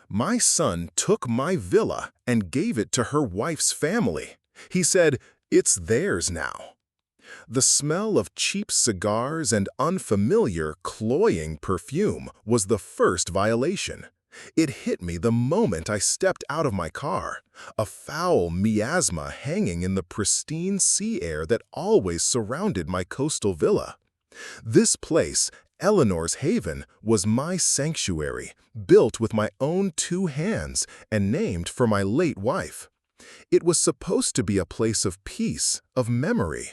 My son took my villa and gave it to her wife's family. He said, "It's theirs now." The smell of cheap cigars and unfamiliar, cloying perfume was the first violation. It hit me the moment I stepped out of my car, a foul miasma hanging in the pristine sea air that always surrounded my coastal villa. This place, Eleanor's Haven, was my sanctuary, built with my own two hands and named for my late wife. It was supposed to be a place of peace, of memory.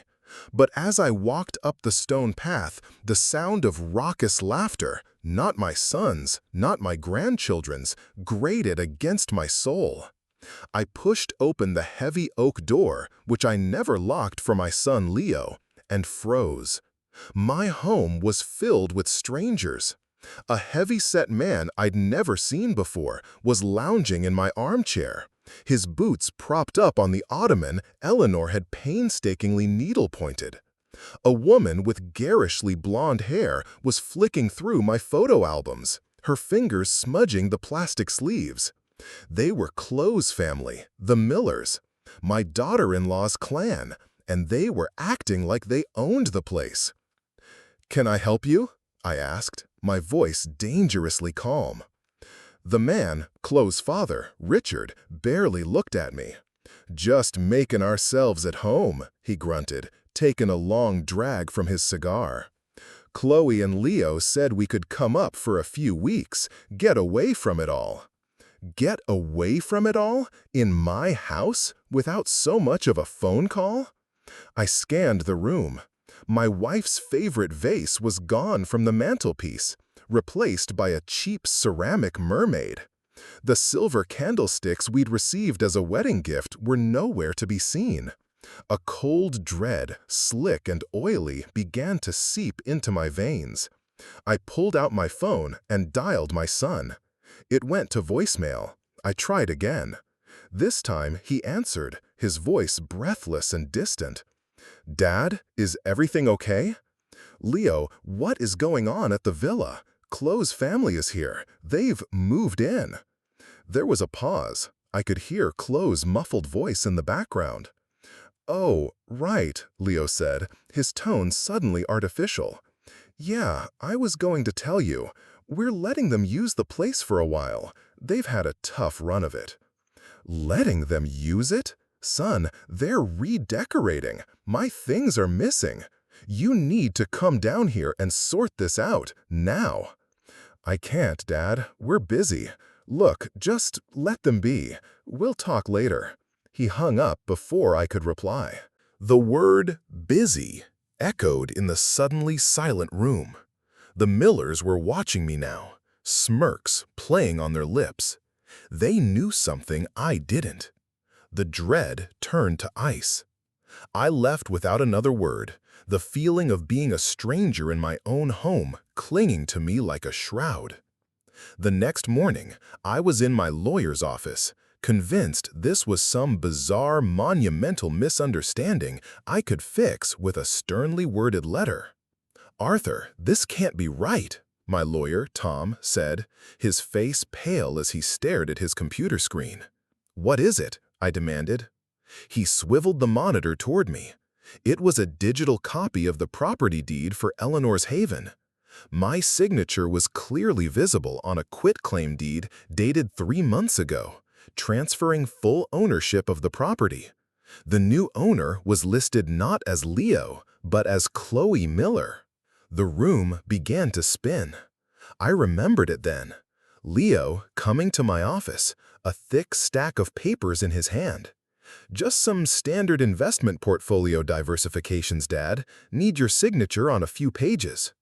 But as I walked up the stone path, the sound of raucous laughter, not my son's, not my grandchildren's, grated against my soul. I pushed open the heavy oak door, which I never locked for my son Leo, and froze. My home was filled with strangers. A heavy-set man I'd never seen before was lounging in my armchair. His boots propped up on the ottoman Eleanor had painstakingly needle-pointed. A woman with garishly blonde hair was flicking through my photo albums, her fingers smudging the plastic sleeves. They were Chloe's family, the Millers, my daughter-in-law's clan, and they were acting like they owned the place. "Can I help you?" I asked, my voice dangerously calm. The man, Chloe's father, Richard, barely looked at me. "Just making ourselves at home," he grunted, taking a long drag from his cigar. "Chloe and Leo said we could come up for a few weeks, get away from it all." Get away from it all? In my house? Without so much of a phone call? I scanned the room. My wife's favorite vase was gone from the mantelpiece, replaced by a cheap ceramic mermaid. The silver candlesticks we'd received as a wedding gift were nowhere to be seen. A cold dread, slick and oily, began to seep into my veins. I pulled out my phone and dialed my son. It went to voicemail. I tried again. This time he answered, his voice breathless and distant. "Dad, is everything okay?" "Leo, what is going on at the villa? Chloe's family is here. They've moved in." There was a pause. I could hear Chloe's muffled voice in the background. "Oh, right," Leo said, his tone suddenly artificial. "Yeah, I was going to tell you. We're letting them use the place for a while. They've had a tough run of it." "Letting them use it? Son, they're redecorating. My things are missing. You need to come down here and sort this out, now." "I can't, Dad. We're busy. Look, just let them be. We'll talk later." He hung up before I could reply. The word "busy" echoed in the suddenly silent room. The Millers were watching me now, smirks playing on their lips. They knew something I didn't. The dread turned to ice. I left without another word, the feeling of being a stranger in my own home clinging to me like a shroud. The next morning, I was in my lawyer's office, convinced this was some bizarre, monumental misunderstanding I could fix with a sternly worded letter. "Arthur, this can't be right," my lawyer, Tom, said, his face pale as he stared at his computer screen. "What is it?" I demanded. He swiveled the monitor toward me. It was a digital copy of the property deed for Eleanor's Haven. My signature was clearly visible on a quitclaim deed dated 3 months ago, transferring full ownership of the property. The new owner was listed not as Leo, but as Chloe Miller. The room began to spin. I remembered it then. Leo coming to my office, a thick stack of papers in his hand. "Just some standard investment portfolio diversifications, Dad. Need your signature on a few pages."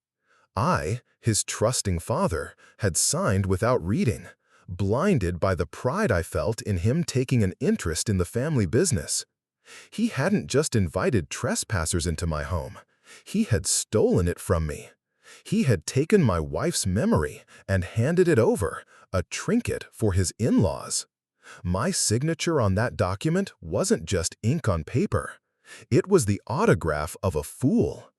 I, his trusting father, had signed without reading, blinded by the pride I felt in him taking an interest in the family business. He hadn't just invited trespassers into my home. He had stolen it from me. He had taken my wife's memory and handed it over, a trinket for his in-laws. My signature on that document wasn't just ink on paper. It was the autograph of a fool.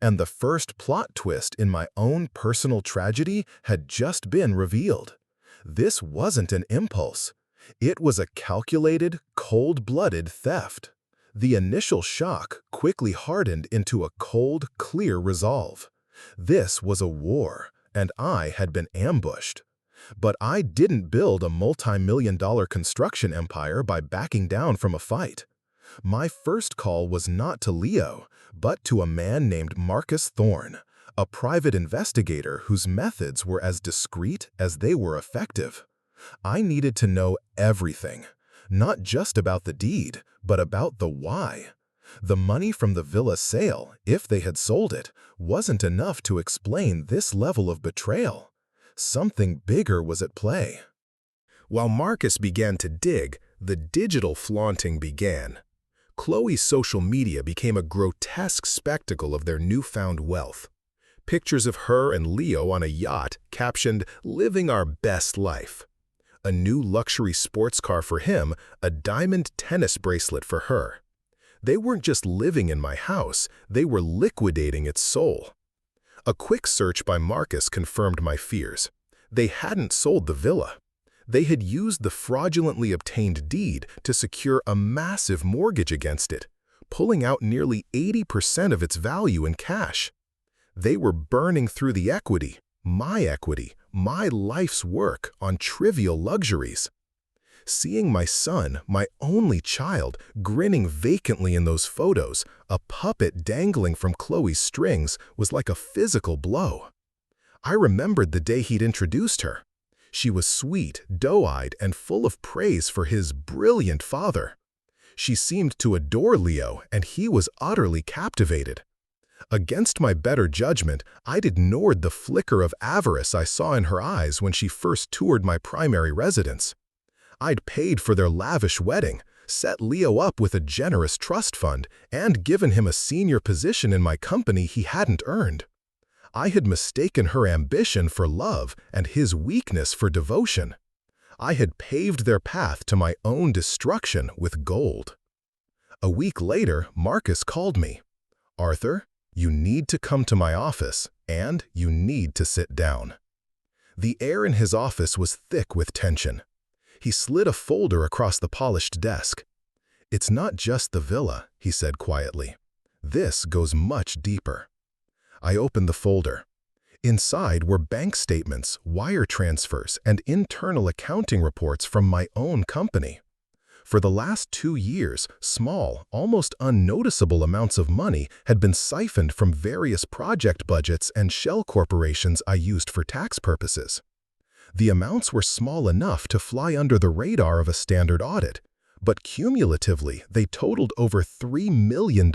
And the first plot twist in my own personal tragedy had just been revealed. This wasn't an impulse. It was a calculated, cold-blooded theft. The initial shock quickly hardened into a cold, clear resolve. This was a war, and I had been ambushed. But I didn't build a multi-million-dollar construction empire by backing down from a fight. My first call was not to Leo, but to a man named Marcus Thorne, a private investigator whose methods were as discreet as they were effective. I needed to know everything, not just about the deed, but about the why. The money from the villa sale, if they had sold it, wasn't enough to explain this level of betrayal. Something bigger was at play. While Marcus began to dig, the digital flaunting began. Chloe's social media became a grotesque spectacle of their newfound wealth. Pictures of her and Leo on a yacht captioned, "Living our best life." A new luxury sports car for him, a diamond tennis bracelet for her. They weren't just living in my house, they were liquidating its soul. A quick search by Marcus confirmed my fears. They hadn't sold the villa. They had used the fraudulently obtained deed to secure a massive mortgage against it, pulling out nearly 80% of its value in cash. They were burning through the equity, my life's work, on trivial luxuries. Seeing my son, my only child, grinning vacantly in those photos, a puppet dangling from Chloe's strings, was like a physical blow. I remembered the day he'd introduced her. She was sweet, doe-eyed, and full of praise for his brilliant father. She seemed to adore Leo, and he was utterly captivated. Against my better judgment, I'd ignored the flicker of avarice I saw in her eyes when she first toured my primary residence. I'd paid for their lavish wedding, set Leo up with a generous trust fund, and given him a senior position in my company he hadn't earned. I had mistaken her ambition for love and his weakness for devotion. I had paved their path to my own destruction with gold. A week later, Marcus called me. "Arthur, you need to come to my office, and you need to sit down." The air in his office was thick with tension. He slid a folder across the polished desk. "It's not just the villa," he said quietly. "This goes much deeper." I opened the folder. Inside were bank statements, wire transfers, and internal accounting reports from my own company. For the last 2 years, small, almost unnoticeable amounts of money had been siphoned from various project budgets and shell corporations I used for tax purposes. The amounts were small enough to fly under the radar of a standard audit, but cumulatively they totaled over $3 million.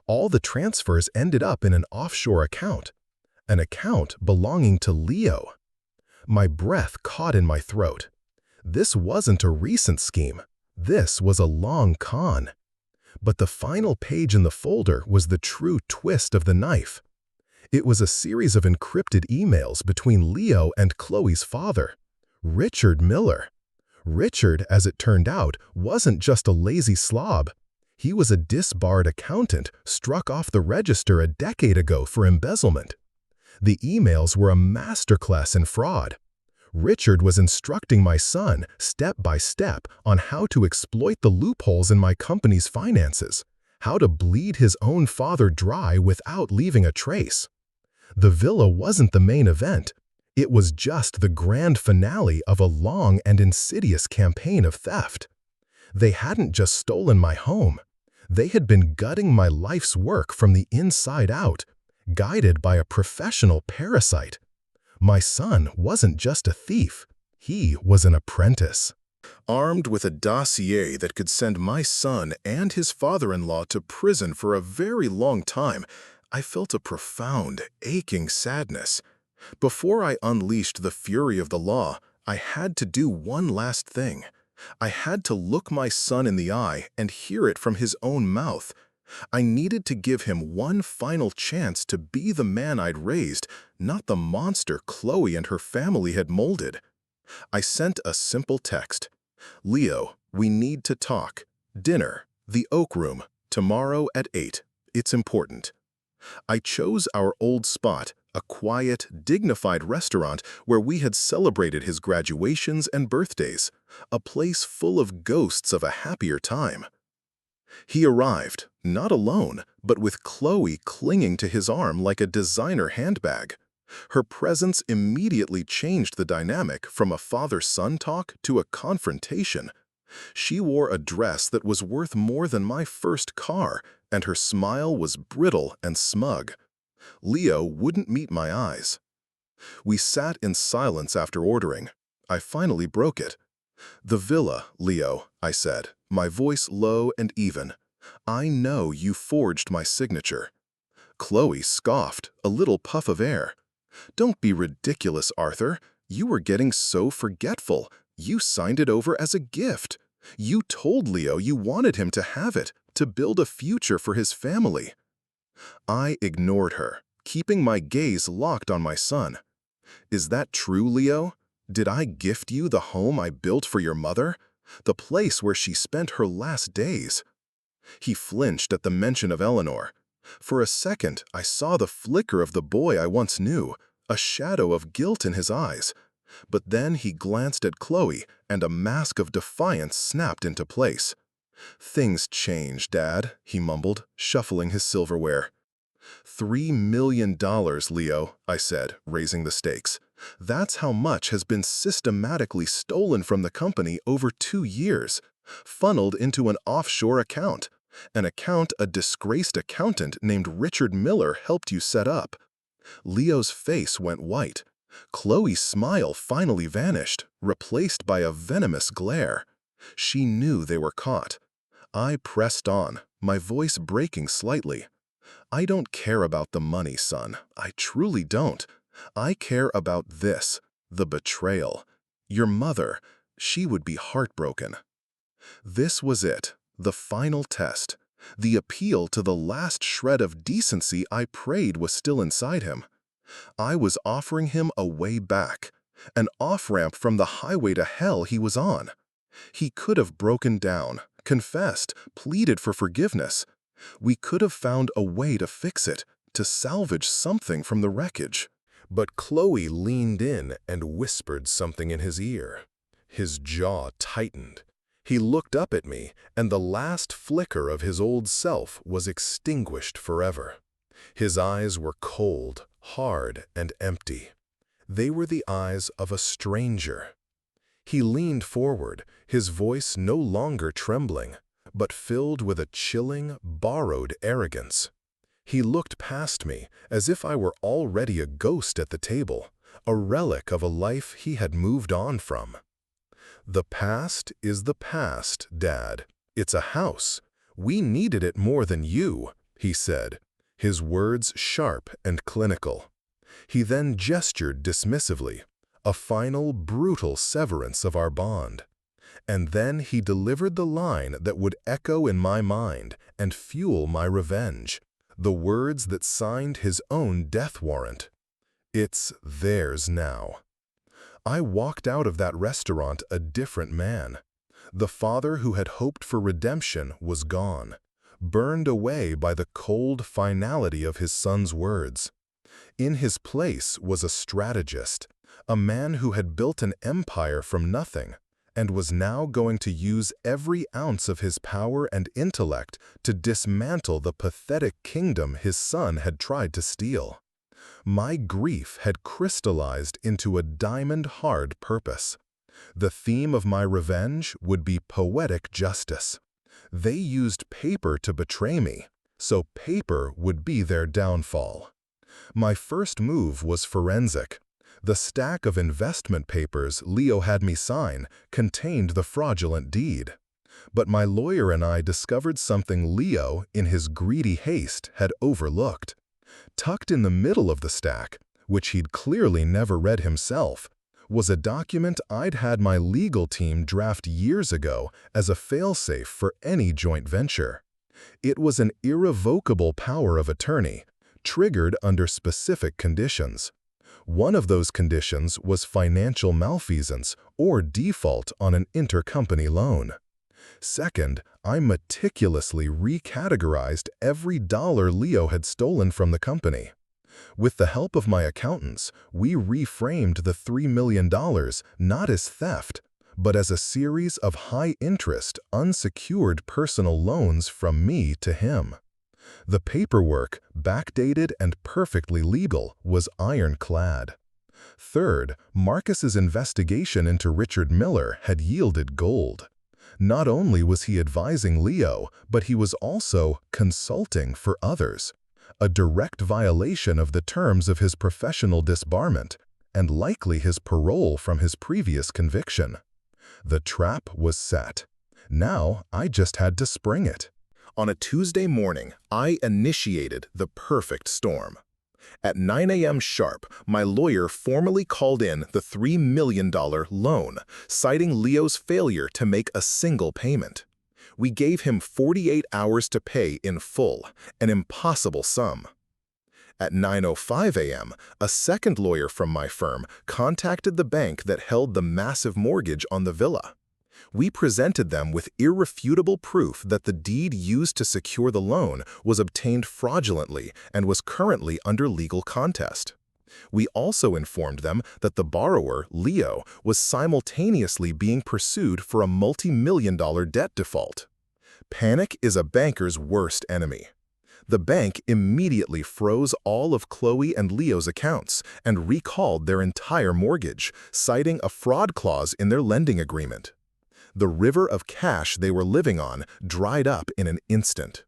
All the transfers ended up in an offshore account, an account belonging to Leo. My breath caught in my throat. This wasn't a recent scheme. This was a long con. But the final page in the folder was the true twist of the knife. It was a series of encrypted emails between Leo and Chloe's father, Richard Miller. Richard, as it turned out, wasn't just a lazy slob. He was a disbarred accountant struck off the register a decade ago for embezzlement. The emails were a masterclass in fraud. Richard was instructing my son, step by step, on how to exploit the loopholes in my company's finances, how to bleed his own father dry without leaving a trace. The villa wasn't the main event. It was just the grand finale of a long and insidious campaign of theft. They hadn't just stolen my home. They had been gutting my life's work from the inside out, guided by a professional parasite. My son wasn't just a thief. He was an apprentice. Armed with a dossier that could send my son and his father-in-law to prison for a very long time, I felt a profound, aching sadness. Before I unleashed the fury of the law, I had to do one last thing. I had to look my son in the eye and hear it from his own mouth. I needed to give him one final chance to be the man I'd raised, not the monster Chloe and her family had molded. I sent a simple text. "Leo, we need to talk. Dinner, the Oak Room, tomorrow at 8. It's important." I chose our old spot, a quiet, dignified restaurant where we had celebrated his graduations and birthdays, a place full of ghosts of a happier time. He arrived, not alone, but with Chloe clinging to his arm like a designer handbag. Her presence immediately changed the dynamic from a father-son talk to a confrontation. She wore a dress that was worth more than my first car, and her smile was brittle and smug. Leo wouldn't meet my eyes. We sat in silence after ordering. I finally broke it. "The villa, Leo," I said, my voice low and even. "I know you forged my signature." Chloe scoffed, a little puff of air. "Don't be ridiculous, Arthur. You were getting so forgetful. You signed it over as a gift. You told Leo you wanted him to have it, to build a future for his family." I ignored her, keeping my gaze locked on my son. "Is that true, Leo? Did I gift you the home I built for your mother? The place where she spent her last days?" He flinched at the mention of Eleanor. For a second, I saw the flicker of the boy I once knew, a shadow of guilt in his eyes. But then he glanced at Chloe, and a mask of defiance snapped into place. "Things change, Dad," he mumbled, shuffling his silverware. $3 million, Leo," I said, raising the stakes. "That's how much has been systematically stolen from the company over 2 years, funneled into an offshore account, an account a disgraced accountant named Richard Miller helped you set up." Leo's face went white. Chloe's smile finally vanished, replaced by a venomous glare. She knew they were caught. I pressed on, my voice breaking slightly. "I don't care about the money, son. I truly don't. I care about this, the betrayal. Your mother, she would be heartbroken." This was it, the final test, the appeal to the last shred of decency I prayed was still inside him. I was offering him a way back, an off-ramp from the highway to hell he was on. He could have broken down, confessed, pleaded for forgiveness. We could have found a way to fix it, to salvage something from the wreckage. But Chloe leaned in and whispered something in his ear. His jaw tightened. He looked up at me, and the last flicker of his old self was extinguished forever. His eyes were cold, hard, and empty. They were the eyes of a stranger. He leaned forward, his voice no longer trembling, but filled with a chilling, borrowed arrogance. He looked past me, as if I were already a ghost at the table, a relic of a life he had moved on from. "The past is the past, Dad. It's a house. We needed it more than you," he said, his words sharp and clinical. He then gestured dismissively, a final, brutal severance of our bond. And then he delivered the line that would echo in my mind and fuel my revenge, the words that signed his own death warrant. "It's theirs now." I walked out of that restaurant a different man. The father who had hoped for redemption was gone, burned away by the cold finality of his son's words. In his place was a strategist, a man who had built an empire from nothing, and was now going to use every ounce of his power and intellect to dismantle the pathetic kingdom his son had tried to steal. My grief had crystallized into a diamond-hard purpose. The theme of my revenge would be poetic justice. They used paper to betray me, so paper would be their downfall. My first move was forensic. The stack of investment papers Leo had me sign contained the fraudulent deed. But my lawyer and I discovered something Leo, in his greedy haste, had overlooked. Tucked in the middle of the stack, which he'd clearly never read himself, was a document I'd had my legal team draft years ago as a failsafe for any joint venture. It was an irrevocable power of attorney, triggered under specific conditions. One of those conditions was financial malfeasance or default on an intercompany loan. Second, I meticulously recategorized every dollar Leo had stolen from the company. With the help of my accountants, we reframed the $3 million not as theft, but as a series of high-interest, unsecured personal loans from me to him. The paperwork, backdated and perfectly legal, was ironclad. Third, Marcus's investigation into Richard Miller had yielded gold. Not only was he advising Leo, but he was also consulting for others, a direct violation of the terms of his professional disbarment and likely his parole from his previous conviction. The trap was set. Now I just had to spring it. On a Tuesday morning, I initiated the perfect storm. At 9 a.m. sharp, my lawyer formally called in the $3 million loan, citing Leo's failure to make a single payment. We gave him 48 hours to pay in full, an impossible sum. At 9:05 a.m., a second lawyer from my firm contacted the bank that held the massive mortgage on the villa. We presented them with irrefutable proof that the deed used to secure the loan was obtained fraudulently and was currently under legal contest. We also informed them that the borrower, Leo, was simultaneously being pursued for a multi-million-dollar debt default. Panic is a banker's worst enemy. The bank immediately froze all of Chloe and Leo's accounts and recalled their entire mortgage, citing a fraud clause in their lending agreement. The river of cash they were living on dried up in an instant.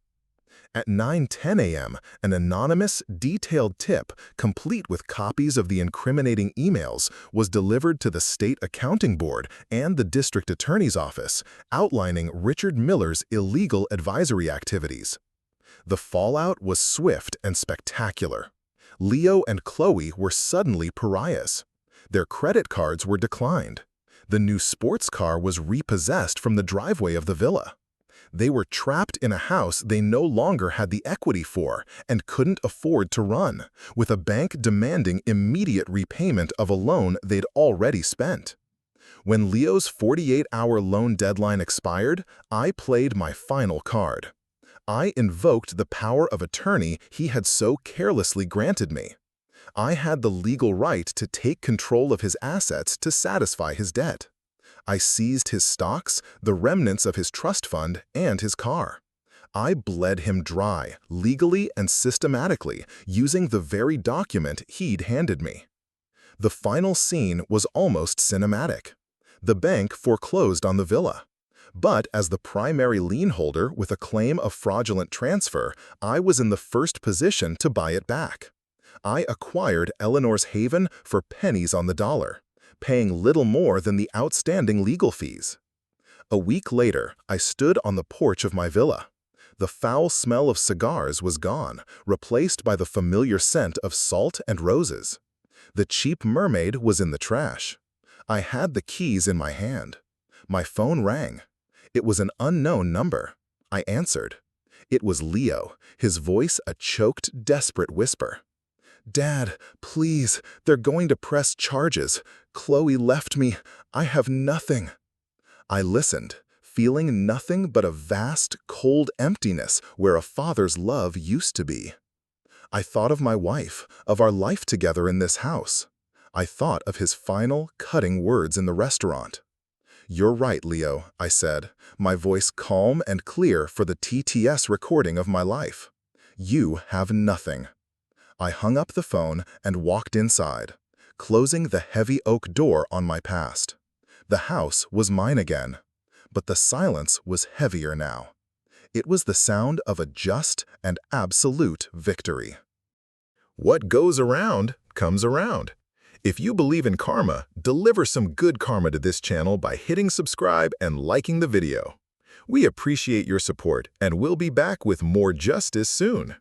At 9:10 a.m., an anonymous, detailed tip, complete with copies of the incriminating emails, was delivered to the State Accounting Board and the District Attorney's Office, outlining Richard Miller's illegal advisory activities. The fallout was swift and spectacular. Leo and Chloe were suddenly pariahs. Their credit cards were declined. The new sports car was repossessed from the driveway of the villa. They were trapped in a house they no longer had the equity for and couldn't afford to run, with a bank demanding immediate repayment of a loan they'd already spent. When Leo's 48-hour loan deadline expired, I played my final card. I invoked the power of attorney he had so carelessly granted me. I had the legal right to take control of his assets to satisfy his debt. I seized his stocks, the remnants of his trust fund, and his car. I bled him dry, legally and systematically, using the very document he'd handed me. The final scene was almost cinematic. The bank foreclosed on the villa. But as the primary lien holder with a claim of fraudulent transfer, I was in the first position to buy it back. I acquired Eleanor's Haven for pennies on the dollar, paying little more than the outstanding legal fees. A week later, I stood on the porch of my villa. The foul smell of cigars was gone, replaced by the familiar scent of salt and roses. The cheap mermaid was in the trash. I had the keys in my hand. My phone rang. It was an unknown number. I answered. It was Leo, his voice a choked, desperate whisper. "Dad, please, they're going to press charges. Chloe left me. I have nothing." I listened, feeling nothing but a vast, cold emptiness where a father's love used to be. I thought of my wife, of our life together in this house. I thought of his final, cutting words in the restaurant. "You're right, Leo," I said, my voice calm and clear for the TTS recording of my life. "You have nothing." I hung up the phone and walked inside, closing the heavy oak door on my past. The house was mine again, but the silence was heavier now. It was the sound of a just and absolute victory. What goes around comes around. If you believe in karma, deliver some good karma to this channel by hitting subscribe and liking the video. We appreciate your support and we'll be back with more justice soon.